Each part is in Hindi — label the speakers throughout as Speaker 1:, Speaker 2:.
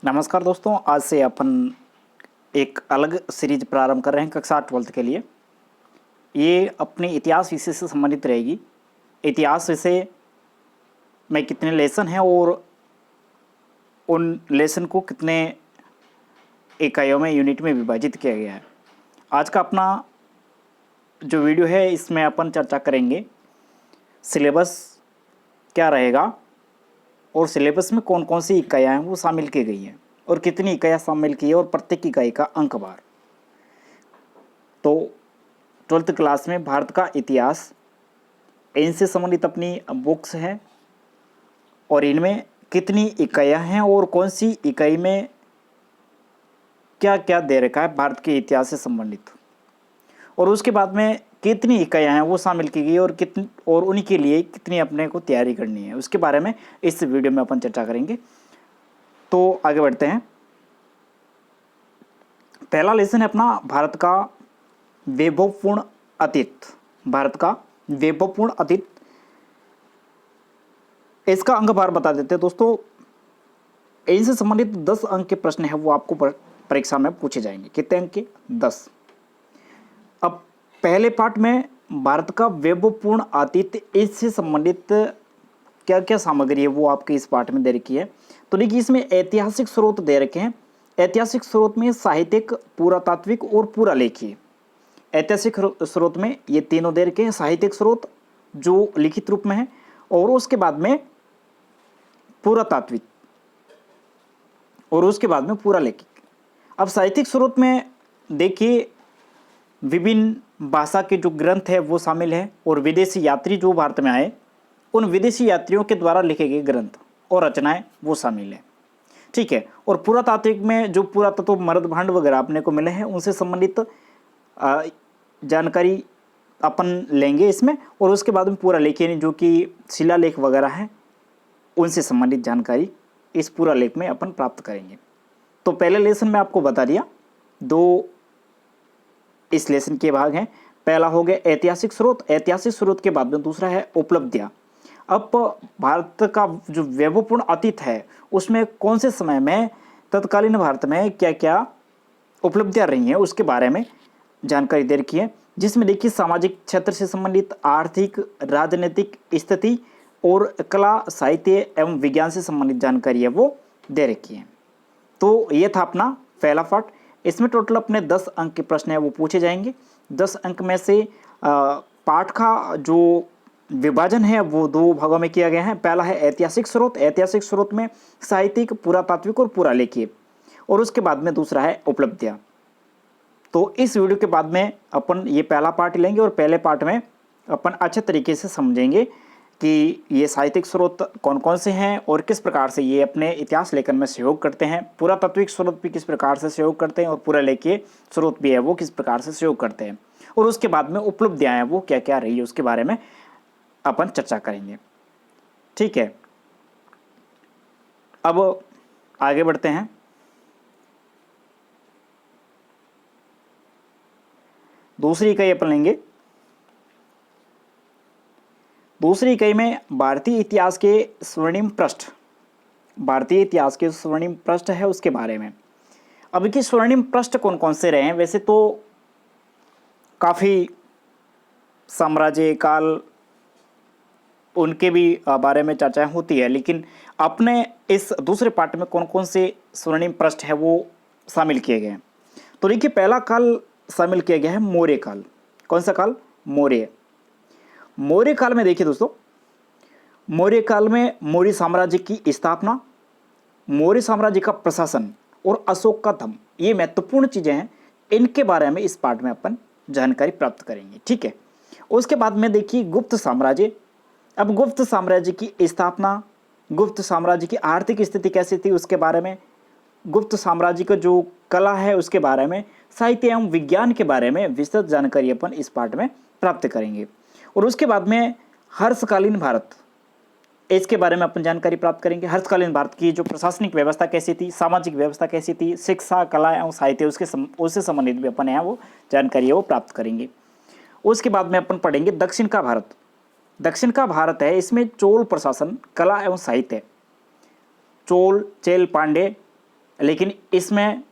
Speaker 1: नमस्कार दोस्तों, आज से अपन एक अलग सीरीज प्रारंभ कर रहे हैं कक्षा 12th के लिए। ये अपने इतिहास विषय से संबंधित रहेगी। इतिहास विषय में कितने लेसन हैं और उन लेसन को कितने इकाइयों में, यूनिट में विभाजित किया गया है। आज का अपना जो वीडियो है इसमें अपन चर्चा करेंगे सिलेबस क्या रहेगा और सिलेबस में कौन कौन सी इकाइयाँ हैं वो शामिल की गई हैं और कितनी इकाइयाँ शामिल की है और प्रत्येक इकाई का अंक भार। तो 12th क्लास में भारत का इतिहास, इनसे संबंधित अपनी बुक्स हैं और इनमें कितनी इकाइयाँ हैं और कौन सी इकाई में क्या क्या दे रखा है भारत के इतिहास से संबंधित, और उसके बाद में कितनी इकाइयाँ हैं वो शामिल की गई और कितनी, और उन्हीं के लिए कितनी अपने को तैयारी करनी है, उसके बारे में इस वीडियो में अपन चर्चा करेंगे। तो आगे बढ़ते हैं। पहला लेसन है अपना भारत का वैभवपूर्ण अतीत। भारत का वैभवपूर्ण अतीत, इसका अंक भार बता देते हैं दोस्तों। इनसे संबंधित 10 अंक के प्रश्न है वो आपको परीक्षा में पूछे जाएंगे। कितने अंक के? 10। अब पहले पार्ट में भारत का वैभवपूर्ण अतीत, इससे संबंधित क्या क्या सामग्री है वो आपके इस पार्ट में दे रखी है। तो देखिए, इसमें ऐतिहासिक स्रोत दे रखे हैं। ऐतिहासिक स्रोत में साहित्यिक, पुरातात्विक और पुरालेखीय। ऐतिहासिक स्रोत में ये तीनों दे रखे हैं। साहित्यिक स्रोत जो लिखित रूप में है, और उसके बाद में पुरातात्विक, और उसके बाद में पुरालेखिक। अब साहित्यिक स्रोत में देखिए, विभिन्न भाषा के जो ग्रंथ है वो शामिल है, और विदेशी यात्री जो भारत में आए उन विदेशी यात्रियों के द्वारा लिखे गए ग्रंथ और रचनाएं वो शामिल है। ठीक है। और पुरातात्विक में जो पुरातत्व मृदभांड वगैरह अपने को मिले हैं उनसे संबंधित जानकारी अपन लेंगे इसमें, और उसके बाद में पुरालेखीय जो कि शिलालेख वगैरह है उनसे संबंधित जानकारी इस पुरालेख में अपन प्राप्त करेंगे। तो पहले लेसन में आपको बता दिया, 2 इस लेसन के भाग हैं। पहला हो गया ऐतिहासिक स्रोत। ऐतिहासिक स्रोत के बाद में दूसरा है उपलब्धियां। अब भारत का जो वैभवपूर्ण अतीत है उसमें कौन से समय में तत्कालीन भारत में क्या क्या उपलब्धियां रही हैं उसके बारे में जानकारी दे रखी है, जिसमें देखिए सामाजिक क्षेत्र से संबंधित, आर्थिक, राजनीतिक स्थिति और कला, साहित्य एवं विज्ञान से संबंधित जानकारी है वो दे रखी है। तो ये था अपना पहला पार्ट। इसमें टोटल अपने 10 अंक के प्रश्न है वो पूछे जाएंगे। 10 अंक में से पाठ का जो विभाजन है वो 2 भागों में किया गया है। पहला है ऐतिहासिक स्रोत। ऐतिहासिक स्रोत में साहित्यिक, पुरातात्विक और पुरालेखीय, और उसके बाद में दूसरा है उपलब्धियां। तो इस वीडियो के बाद में अपन ये पहला पार्ट लेंगे, और पहले पार्ट में अपन अच्छे तरीके से समझेंगे कि ये साहित्यिक स्रोत कौन कौन से हैं और किस प्रकार से ये अपने इतिहास लेखन में सहयोग करते हैं, पुरातात्विक स्रोत भी किस प्रकार से सहयोग करते हैं, और पुरालेखीय स्रोत भी है वो किस प्रकार से सहयोग करते हैं, और उसके बाद में उपलब्धियां हैं वो क्या क्या रही है उसके बारे में अपन चर्चा करेंगे। ठीक है। अब आगे बढ़ते हैं। दूसरी इकाई अपन लेंगे। दूसरी इकाई में भारतीय इतिहास के स्वर्णिम पृष्ठ, भारतीय इतिहास के स्वर्णिम पृष्ठ है उसके बारे में। अब कि स्वर्णिम पृष्ठ कौन कौन से रहे हैं, वैसे तो काफ़ी साम्राज्य काल उनके भी बारे में चर्चाएं होती है, लेकिन अपने इस दूसरे पार्ट में कौन कौन से स्वर्णिम पृष्ठ है वो शामिल किए गए हैं। तो देखिए, पहला काल शामिल किया गया है मौर्य काल। कौन सा काल? मौर्य। मौर्य काल में देखिए दोस्तों, मौर्य काल में मौर्य साम्राज्य की स्थापना, मौर्य साम्राज्य का प्रशासन और अशोक का धम्म, ये महत्वपूर्ण चीजें हैं। इनके बारे में इस पार्ट में अपन जानकारी प्राप्त करेंगे। ठीक है। उसके बाद में देखिए गुप्त साम्राज्य। अब गुप्त साम्राज्य की स्थापना, गुप्त साम्राज्य की आर्थिक स्थिति कैसी थी उसके बारे में, गुप्त साम्राज्य का जो कला है उसके बारे में, साहित्य एवं विज्ञान के बारे में विस्तृत जानकारी अपन इस पार्ट में प्राप्त करेंगे। और उसके बाद में हर्षकालीन भारत, इसके बारे में अपन जानकारी प्राप्त करेंगे। हर्षकालीन भारत की जो प्रशासनिक व्यवस्था कैसी थी, सामाजिक व्यवस्था कैसी थी, शिक्षा, कला एवं साहित्य उससे संबंधित भी अपन यहाँ वो जानकारी है वो प्राप्त करेंगे। उसके बाद में अपन पढ़ेंगे दक्षिण का भारत। दक्षिण का भारत है, इसमें चोल प्रशासन, कला एवं साहित्य, चोल, चेल, पांडे लेकिन इसमें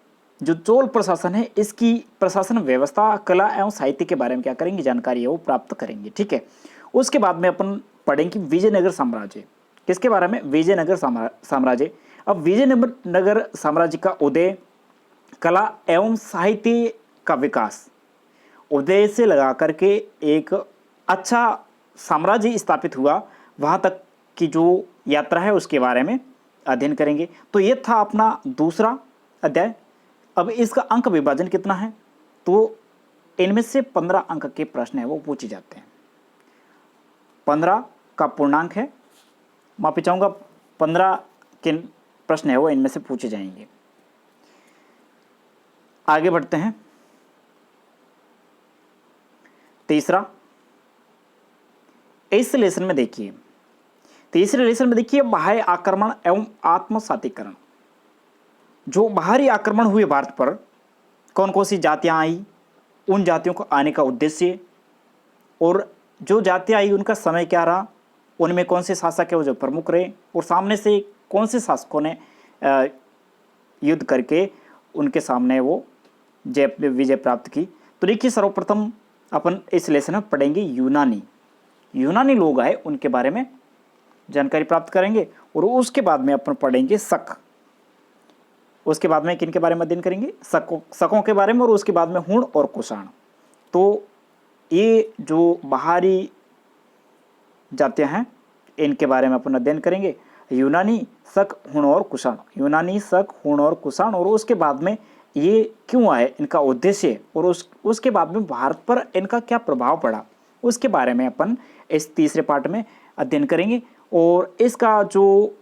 Speaker 1: जो चोल प्रशासन है इसकी प्रशासन व्यवस्था, कला एवं साहित्य के बारे में क्या करेंगे, जानकारी है वो प्राप्त करेंगे। ठीक है, उसके बाद में अपन पढ़ेंगे विजयनगर साम्राज्य। किसके बारे में, विजयनगर साम्राज्य। अब विजयनगर साम्राज्य का उदय, कला एवं साहित्य का विकास, उदय से लगा करके एक अच्छा साम्राज्य स्थापित हुआ वहाँ तक की जो यात्रा है उसके बारे में अध्ययन करेंगे। तो ये था अपना दूसरा अध्याय। अब इसका अंक विभाजन कितना है, तो इनमें से 15 अंक के प्रश्न है वो पूछे जाते हैं। 15 का पूर्णांक है, माफी चाहूँगा, 15 के प्रश्न है वो इनमें से पूछे जाएंगे। आगे बढ़ते हैं। तीसरा, इस लेसन में देखिए, तीसरे लेसन में देखिए बाह्य आक्रमण एवं आत्मसातीकरण। जो बाहरी आक्रमण हुए भारत पर, कौन कौन सी जातियां आई, उन जातियों को आने का उद्देश्य, और जो जातियां आई उनका समय क्या रहा, उनमें कौन से शासक है वो जो प्रमुख रहे, और सामने से कौन से शासकों ने युद्ध करके उनके सामने वो विजय प्राप्त की। तो देखिए सर्वप्रथम अपन इस लेसन में पढ़ेंगे यूनानी लोग आए उनके बारे में जानकारी प्राप्त करेंगे, और उसके बाद में अपन पढ़ेंगे शक। उसके बाद में किन के बारे में अध्ययन करेंगे, शकों के बारे में, और उसके बाद में हुण और कुषाण। तो ये जो बाहरी जातियां हैं इनके बारे में अपन अध्ययन करेंगे, यूनानी, शक, हुण और कुषाण। यूनानी, शक, हुण और कुषाण, और उसके बाद में ये क्यों आए, इनका उद्देश्य, और उसके बाद में भारत पर इनका क्या प्रभाव पड़ा, उसके बारे में अपन इस तीसरे पार्ट में अध्ययन करेंगे। और इसका जो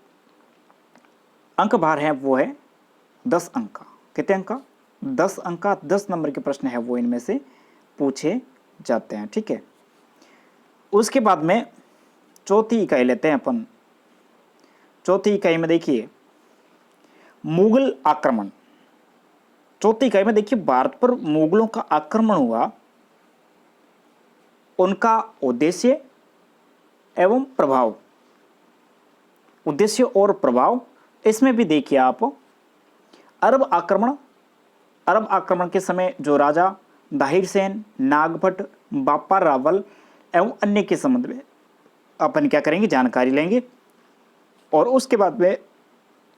Speaker 1: अंक भार है वो है 10 अंक का। कितने अंक का, 10 अंक का। 10 नंबर के प्रश्न है वो इनमें से पूछे जाते हैं। ठीक है, उसके बाद में चौथी इकाई लेते हैं अपन। चौथी इकाई में देखिए मुगल आक्रमण। चौथी इकाई में देखिए भारत पर मुगलों का आक्रमण हुआ, उनका उद्देश्य एवं प्रभाव, उद्देश्य और प्रभाव। इसमें भी देखिए आप अरब आक्रमण के समय जो राजा दाहिर सेन, नागभट्ट, बापा रावल एवं अन्य के संबंध में अपन क्या करेंगे, जानकारी लेंगे। और उसके बाद में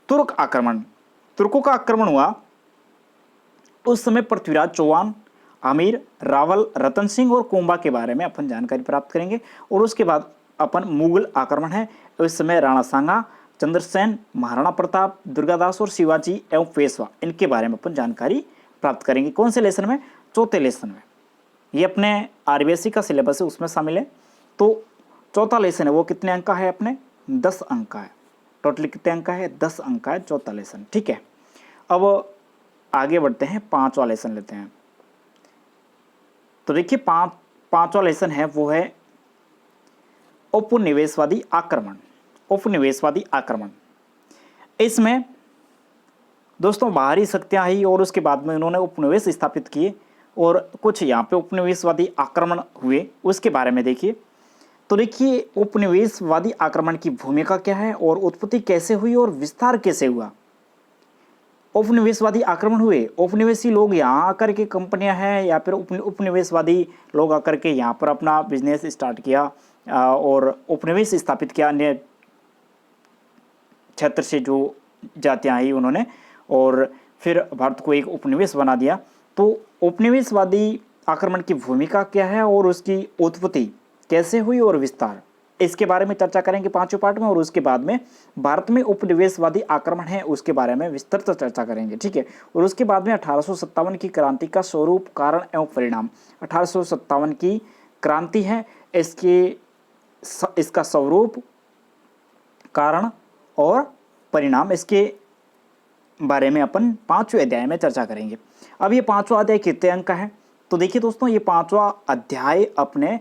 Speaker 1: तुर्क आक्रमण, तुर्कों का आक्रमण हुआ उस समय पृथ्वीराज चौहान, आमिर, रावल, रतन सिंह और कोंबा के बारे में अपन जानकारी प्राप्त करेंगे। और उसके बाद अपन मुगल आक्रमण है, उस समय राणा सांगा, चंद्रसेन, महाराणा प्रताप, दुर्गादास और शिवाजी एवं पेशवा, इनके बारे में अपन जानकारी प्राप्त करेंगे। कौन से लेसन में, चौथे लेसन में। ये अपने आरबीएससी का सिलेबस है उसमें शामिल है। तो चौथा लेसन है वो कितने अंक का है, अपने 10 अंक का है। टोटल कितने अंक का है, 10 अंक का है चौथा लेसन। ठीक है, अब आगे बढ़ते हैं, पांचवा लेसन लेते हैं। तो देखिए पांचवा लेसन है वो है उपनिवेशवादी आक्रमण। उपनिवेशवादी आक्रमण, इसमें दोस्तों बाहरी शक्तियां आई और उसके बाद में उन्होंने उपनिवेश स्थापित किए, और कुछ यहाँ पे उपनिवेशवादी आक्रमण हुए, उसके बारे में देखिए। तो देखिए उपनिवेशवादी आक्रमण की भूमिका क्या है, और उत्पत्ति कैसे हुई और विस्तार कैसे हुआ। उपनिवेशवादी आक्रमण हुए, उपनिवेशी लोग यहाँ आकर के कंपनियां हैं या फिर उपनिवेशवादी लोग आकर के यहाँ पर अपना बिजनेस स्टार्ट किया और उपनिवेश स्थापित किया अन्य क्षेत्र से जो जातियां आई उन्होंने, और फिर भारत को एक उपनिवेश बना दिया। तो उपनिवेशवादी आक्रमण की भूमिका क्या है और उसकी उत्पत्ति कैसे हुई और विस्तार, इसके बारे में चर्चा करेंगे पांचवें पार्ट में। और उसके बाद में भारत में उपनिवेशवादी आक्रमण है उसके बारे में विस्तृत चर्चा करेंगे। ठीक है, और उसके बाद में 1857 की क्रांति का स्वरूप, कारण एवं परिणाम। 1857 की क्रांति है, इसका स्वरूप, कारण और परिणाम, इसके बारे में अपन पांचवें अध्याय में चर्चा करेंगे। अब ये पांचवा अध्याय कितने अंक का है, तो देखिए दोस्तों ये पांचवा अध्याय अपने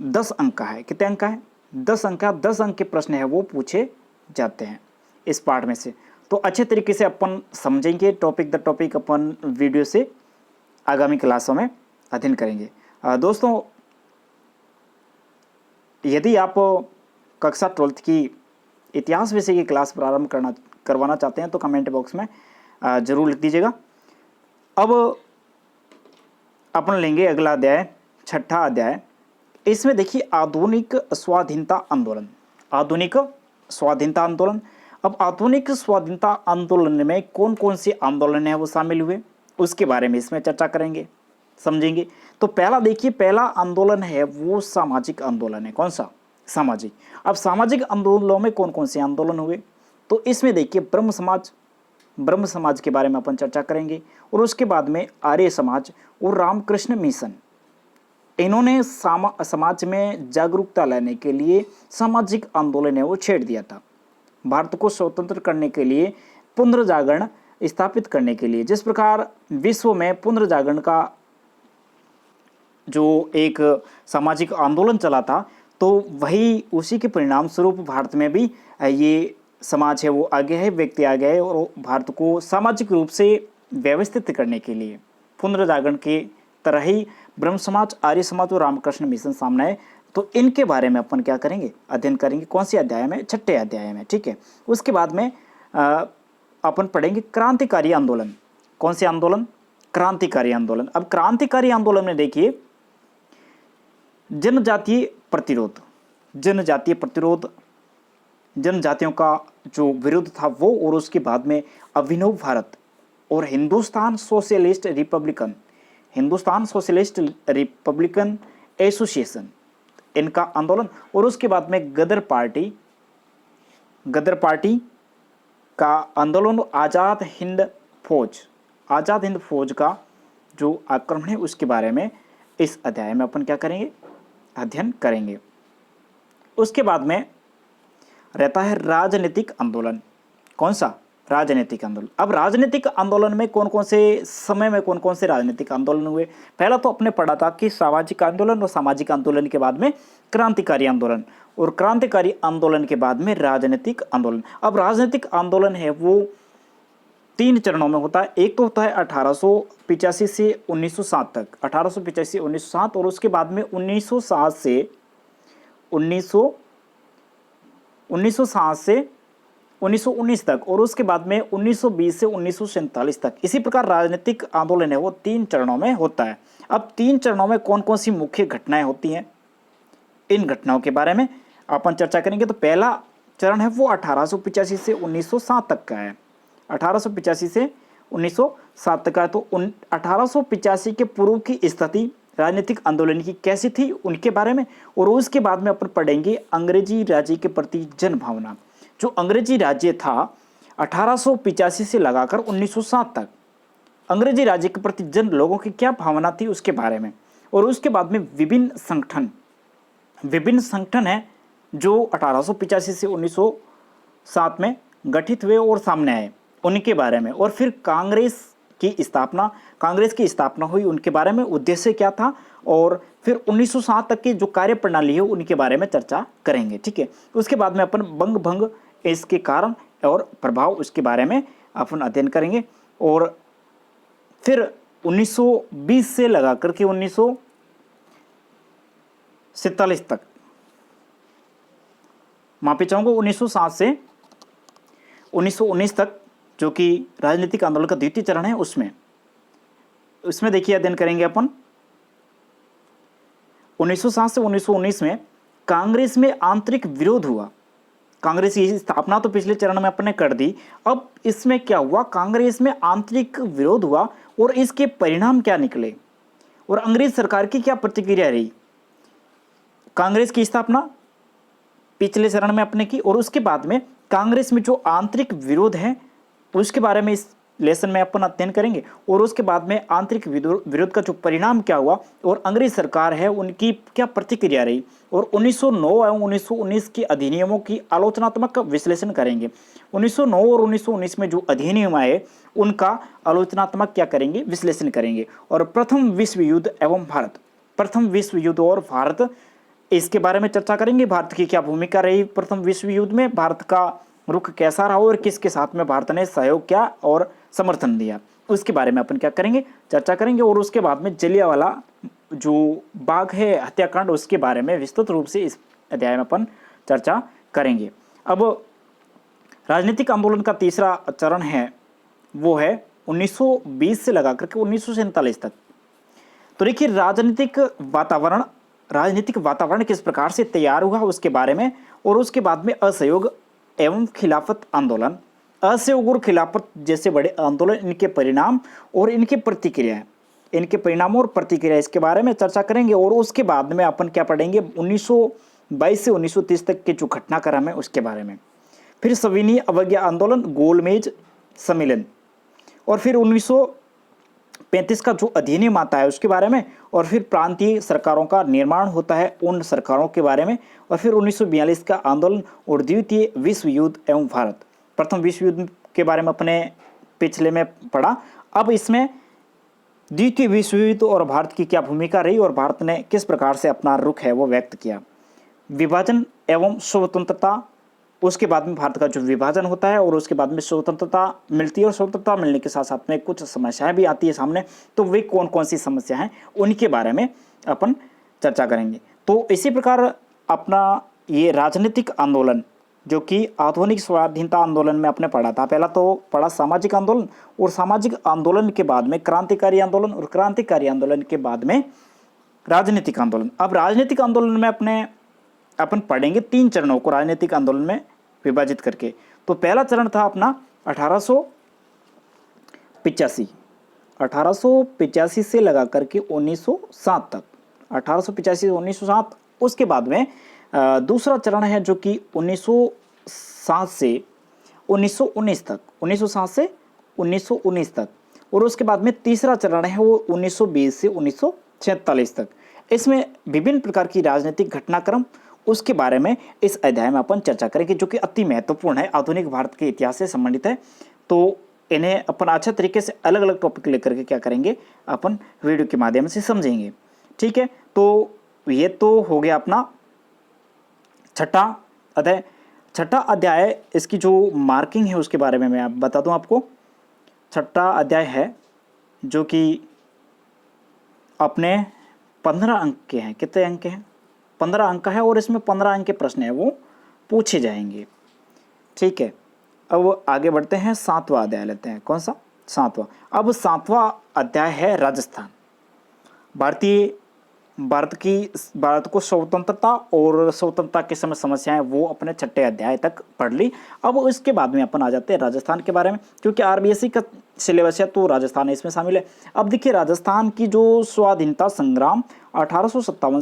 Speaker 1: 10 अंक का है। कितने अंक का है, 10 अंक का। 10 अंक के प्रश्न है वो पूछे जाते हैं इस पार्ट में से। तो अच्छे तरीके से अपन समझेंगे, topic the topic upon video से आगामी क्लासों में अध्ययन करेंगे। दोस्तों यदि आप कक्षा 12th की इतिहास विषय की क्लास प्रारंभ करवाना चाहते हैं तो कमेंट बॉक्स में जरूर लिख दीजिएगा। अब अपन लेंगे अगला अध्याय, छठा अध्याय। इसमें देखिए आधुनिक स्वाधीनता आंदोलन, आधुनिक स्वाधीनता आंदोलन। अब आधुनिक स्वाधीनता आंदोलन में कौन कौन से आंदोलन है वो शामिल हुए, उसके बारे में इसमें चर्चा करेंगे, समझेंगे। तो पहला देखिए, पहला आंदोलन है वो सामाजिक आंदोलन है। कौन सा? सामाजिक। अब सामाजिक आंदोलनों में कौन कौन से आंदोलन हुए, तो इसमें देखिए ब्रह्म समाज, ब्रह्म समाज के बारे में अपन चर्चा करेंगे, और उसके बाद में आर्य समाज और रामकृष्ण मिशन। इन्होंने समाज में जागरूकता लाने के लिए सामाजिक आंदोलन है वो छेड़ दिया था। भारत को स्वतंत्र करने के लिए, पुनर्जागरण स्थापित करने के लिए, जिस प्रकार विश्व में पुनर्जागरण का जो एक सामाजिक आंदोलन चला था, तो वही उसी के परिणाम स्वरूप भारत में भी ये समाज है वो आगे है, व्यक्ति आगे है, और भारत को सामाजिक रूप से व्यवस्थित करने के लिए पुनर्जागरण के तरह ही ब्रह्म समाज, आर्य समाज और रामकृष्ण मिशन सामने आए। तो इनके बारे में अपन क्या करेंगे, अध्ययन करेंगे। कौन से अध्याय में? छठे अध्याय में, ठीक है। उसके बाद में अपन पढ़ेंगे क्रांतिकारी आंदोलन। कौन से आंदोलन? क्रांतिकारी आंदोलन। अब क्रांतिकारी आंदोलन में देखिए जनजातीय प्रतिरोध, जनजातीय प्रतिरोध, जनजातियों का जो विरोध था वो, और उसके बाद में अभिनव भारत और Hindustan socialist Republican, Hindustan socialist Republican association, इनका आंदोलन, और उसके बाद में गदर पार्टी, गदर पार्टी का आंदोलन, आज़ाद हिंद फौज, आज़ाद हिंद फौज का जो आक्रमण है उसके बारे में इस अध्याय में अपन क्या करेंगे, अध्ययन करेंगे। उसके बाद में रहता है राजनीतिक आंदोलन। कौन सा? राजनीतिक आंदोलन। अब राजनीतिक आंदोलन में कौन कौन से समय में कौन कौन से राजनीतिक आंदोलन हुए? पहला तो अपने पढ़ा था कि सामाजिक आंदोलन, और सामाजिक आंदोलन के बाद में क्रांतिकारी आंदोलन, और क्रांतिकारी आंदोलन के बाद में राजनीतिक आंदोलन। अब राजनीतिक आंदोलन है वो 3 चरणों में होता है। एक तो होता है 1885 से 1907 तक, 1885 से 1907, और उसके बाद में 1907 से 1919 तक, और उसके बाद में 1920 से 1947 तक। इसी प्रकार राजनीतिक आंदोलन है वो 3 चरणों में होता है। अब 3 चरणों में कौन कौन सी मुख्य घटनाएं होती हैं, इन घटनाओं के बारे में अपन चर्चा करेंगे। तो पहला चरण है वो 1885 से 1907 तक का है, 1885 से 1907 तक का है। तो 1885 के पूर्व की स्थिति राजनीतिक आंदोलन की कैसी थी उनके बारे में, और उसके बाद में अपन पढ़ेंगे अंग्रेजी राज्य के प्रति जन भावना। जो अंग्रेजी राज्य था 1885 से लगाकर 1907 तक, अंग्रेजी राज्य के प्रति जन लोगों की क्या भावना थी उसके बारे में, और उसके बाद में विभिन्न संगठन हैं जो 1885 से 1907 में गठित हुए और सामने आए, उनके बारे में, और फिर कांग्रेस की स्थापना हुई, उनके बारे में उद्देश्य क्या था, और फिर 1907 तक की जो कार्य प्रणाली है उनके बारे में चर्चा करेंगे, ठीक है। उसके बाद में अपन बंग भंग, इसके कारण और प्रभाव, उसके बारे में अपन अध्ययन करेंगे, और फिर 1920 से लगा करके 1947 तक, माफी चाहूँगा 1907 से 1919 तक, जो कि राजनीतिक आंदोलन का द्वितीय चरण है, उसमें देखिए अध्ययन करेंगे अपन। 1907 से 1919 में कांग्रेस में आंतरिक विरोध हुआ। कांग्रेस की स्थापना तो पिछले चरण में अपने कर दी, अब इसमें क्या हुआ, कांग्रेस में आंतरिक विरोध हुआ, और इसके परिणाम क्या निकले, और अंग्रेज सरकार की क्या प्रतिक्रिया रही। कांग्रेस की स्थापना पिछले चरण में अपने की, और उसके बाद में कांग्रेस में जो आंतरिक विरोध है उसके बारे में इस लेसन में अपन अध्ययन करेंगे, और उसके बाद में आंतरिक विरोध का जो परिणाम क्या हुआ, और अंग्रेज सरकार है उनकी क्या प्रतिक्रिया रही, और 1909 एवं 1919 के अधिनियमों की आलोचनात्मक विश्लेषण करेंगे। 1909 और 1919 में जो अधिनियम आए उनका आलोचनात्मक क्या करेंगे, विश्लेषण करेंगे। और प्रथम विश्व युद्ध एवं भारत, प्रथम विश्व युद्ध और भारत, इसके बारे में चर्चा करेंगे। भारत की क्या भूमिका रही प्रथम विश्व युद्ध में, भारत का रुख कैसा रहा, और किसके साथ में भारत ने सहयोग किया और समर्थन दिया, उसके बारे में अपन क्या करेंगे, चर्चा करेंगे। और उसके बाद में जलियांवाला जो बाग है हत्याकांड, उसके बारे में विस्तृत रूप से इस अध्याय में अपन चर्चा करेंगे। अब राजनीतिक आंदोलन का तीसरा चरण है वो है 1920 से लगा करके 1947 तक। तो देखिए राजनीतिक वातावरण किस प्रकार से तैयार हुआ उसके बारे में, और उसके बाद में असहयोग एवं खिलाफत आंदोलन, असहयोग और खिलाफत जैसे बड़े आंदोलन, इनके परिणाम और इनके प्रतिक्रियाएं, इनके परिणामों और प्रतिक्रिया इसके बारे में चर्चा करेंगे। और उसके बाद में अपन क्या पढ़ेंगे 1922 से 1930 तक के जो घटनाक्रम है उसके बारे में। फिर सविनय अवज्ञा आंदोलन, गोलमेज सम्मेलन, और फिर 1935 का जो अधिनियम आता है उसके बारे में, और फिर प्रांतीय सरकारों का निर्माण होता है उन सरकारों के बारे में, और फिर 1942 का आंदोलन और द्वितीय विश्व युद्ध एवं भारत। प्रथम विश्व युद्ध के बारे में अपने पिछले में पढ़ा, अब इसमें द्वितीय विश्व युद्ध और भारत की क्या भूमिका रही और भारत ने किस प्रकार से अपना रुख है वो व्यक्त किया। विभाजन एवं स्वतंत्रता, उसके बाद में भारत का जो विभाजन होता है और उसके बाद में स्वतंत्रता मिलती है, और स्वतंत्रता मिलने के साथ साथ में कुछ समस्याएं भी आती है सामने, तो वे कौन कौन सी समस्या हैं उनके बारे में अपन चर्चा करेंगे। तो इसी प्रकार अपना ये राजनीतिक आंदोलन जो कि आधुनिक स्वाधीनता आंदोलन में आपने पढ़ा था, पहला तो पढ़ा सामाजिक आंदोलन, और सामाजिक आंदोलन के बाद में क्रांतिकारी आंदोलन, और क्रांतिकारी आंदोलन के बाद में राजनीतिक आंदोलन। अब राजनीतिक आंदोलन में अपन पढ़ेंगे 3 चरणों को राजनीतिक आंदोलन में विभाजित करके। तो पहला चरण था अपना 1885 से लगा करके 1907 तक, 1885 से 1907। उसके बाद में दूसरा चरण है जो कि 1907 से 1919 तक, 1907 से 1919 तक, और उसके बाद में तीसरा चरण है वो 1920 से 1946 तक। इसमें विभिन्न प्रकार की राजनीतिक घटनाक्रम उसके बारे में इस अध्याय में अपन चर्चा करेंगे, जो कि अति महत्वपूर्ण है, आधुनिक भारत के इतिहास से संबंधित है। तो इन्हें अपन अच्छे तरीके से अलग अलग टॉपिक लेकर के क्या करेंगे अपन वीडियो के माध्यम से समझेंगे, ठीक है। तो ये तो हो गया अपना छठा अध्याय। इसकी जो मार्किंग है उसके बारे में मैं आप बता दूं आपको। छठा अध्याय है जो कि अपने 15 अंक के हैं। कितने अंक के हैं? 15 अंक का है, और इसमें 15 अंक के प्रश्न है वो पूछे जाएंगे, ठीक है। अब आगे बढ़ते हैं, 7वां अध्याय लेते हैं। कौन सा? 7वां। अब 7वां अध्याय है राजस्थान। भारत को स्वतंत्रता और स्वतंत्रता के समय समस्याएं वो अपने छठे अध्याय तक पढ़ ली। अब इसके बाद में अपन आ जाते हैं राजस्थान के बारे में, क्योंकि आरबीएससी का सिलेबस है तो राजस्थान इसमें शामिल है। अब देखिए राजस्थान की जो स्वाधीनता संग्राम 1857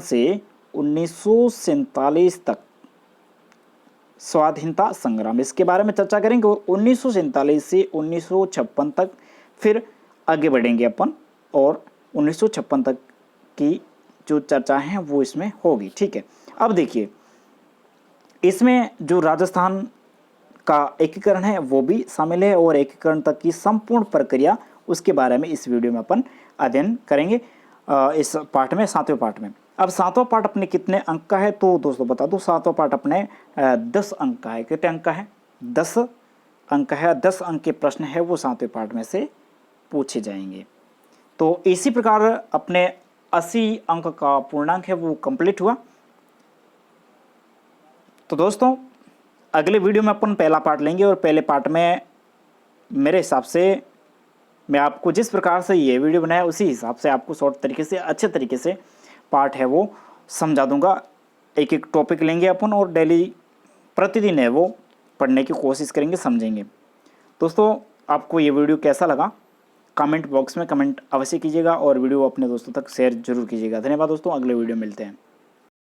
Speaker 1: से 1947 तक स्वाधीनता संग्राम, इसके बारे में चर्चा करेंगे। और 1947 से 1956 तक फिर आगे बढ़ेंगे अपन, और 1956 तक की जो चर्चा है वो इसमें होगी, ठीक है। अब देखिए इसमें जो राजस्थान का एकीकरण है वो भी शामिल है, और एकीकरण तक की संपूर्ण प्रक्रिया उसके बारे में इस वीडियो में अपन अध्ययन करेंगे इस पार्ट में, 7वें पार्ट में। अब 7वां पार्ट अपने कितने अंक का है तो दोस्तों बता दूं, 7वां पार्ट अपने 10 अंक का है। कितने अंक का है? 10 अंक है। 10 अंक के प्रश्न है वो 7वें पार्ट में से पूछे जाएंगे। तो इसी प्रकार अपने 80 अंक का पूर्णांक है वो कंप्लीट हुआ। तो दोस्तों अगले वीडियो में अपन पहला पार्ट लेंगे, और पहले पार्ट में मेरे हिसाब से मैं आपको जिस प्रकार से ये वीडियो बनाया उसी हिसाब से आपको शॉर्ट तरीके से अच्छे तरीके से पार्ट है वो समझा दूंगा। एक एक टॉपिक लेंगे अपन, और डेली प्रतिदिन है वो पढ़ने की कोशिश करेंगे, समझेंगे। दोस्तों आपको ये वीडियो कैसा लगा कमेंट बॉक्स में कमेंट अवश्य कीजिएगा, और वीडियो अपने दोस्तों तक शेयर जरूर कीजिएगा। धन्यवाद दोस्तों, अगले वीडियो मिलते हैं।